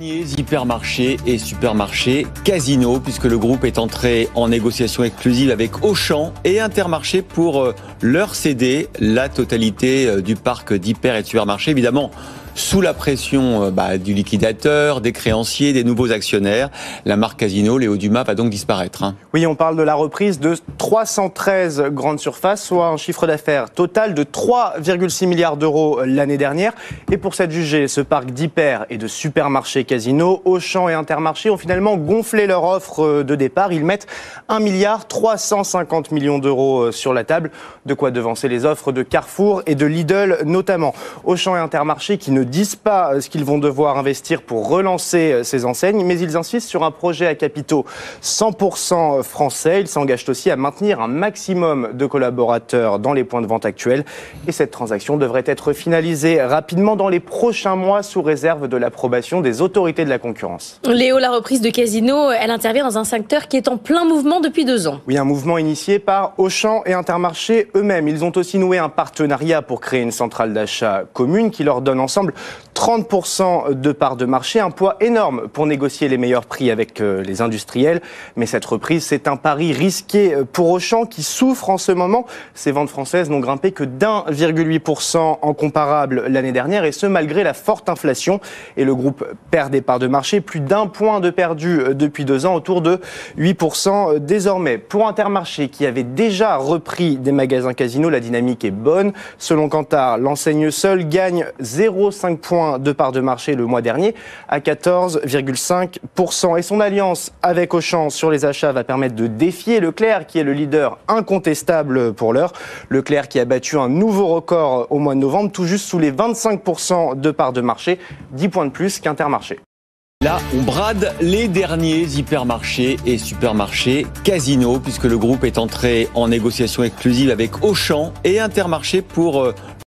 Hypermarché et supermarché Casino, puisque le groupe est entré en négociation exclusive avec Auchan et Intermarché pour leur céder la totalité du parc d'hyper et de supermarchés, évidemment sous la pression du liquidateur, des créanciers, des nouveaux actionnaires. La marque Casino, Léo Dumas, va donc disparaître. Oui, on parle de la reprise de 313 grandes surfaces, soit un chiffre d'affaires total de 3,6 milliards d'euros l'année dernière. Et pour s'être jugé, ce parc d'hyper et de supermarchés Casino, Auchan et Intermarché ont finalement gonflé leur offre de départ. Ils mettent 1,350 milliard d'euros sur la table, de quoi devancer les offres de Carrefour et de Lidl notamment. Auchan et Intermarché qui ne disent pas ce qu'ils vont devoir investir pour relancer ces enseignes, mais ils insistent sur un projet à capitaux 100% français. Ils s'engagent aussi à maintenir un maximum de collaborateurs dans les points de vente actuels. Et cette transaction devrait être finalisée rapidement dans les prochains mois sous réserve de l'approbation des autorités de la concurrence. Léo, la reprise de Casino, elle intervient dans un secteur qui est en plein mouvement depuis 2 ans. Oui, un mouvement initié par Auchan et Intermarché eux-mêmes. Ils ont aussi noué un partenariat pour créer une centrale d'achat commune qui leur donne ensemble 30% de parts de marché, un poids énorme pour négocier les meilleurs prix avec les industriels. Mais cette reprise, c'est un pari risqué pour Auchan qui souffre en ce moment. Ses ventes françaises n'ont grimpé que d'1,8% en comparable l'année dernière, et ce malgré la forte inflation. Et le groupe perd des parts de marché, plus d'1 point de perdu depuis 2 ans, autour de 8% désormais. Pour Intermarché, qui avait déjà repris des magasins Casino, la dynamique est bonne. Selon Kantar, l'enseigne seule gagne 0,5 points de part de marché le mois dernier à 14,5%. Et son alliance avec Auchan sur les achats va permettre de défier Leclerc, qui est le leader incontestable pour l'heure. Leclerc qui a battu un nouveau record au mois de novembre, tout juste sous les 25% de part de marché, 10 points de plus qu'Intermarché. Là, on brade les derniers hypermarchés et supermarchés Casino, puisque le groupe est entré en négociation exclusive avec Auchan et Intermarché pour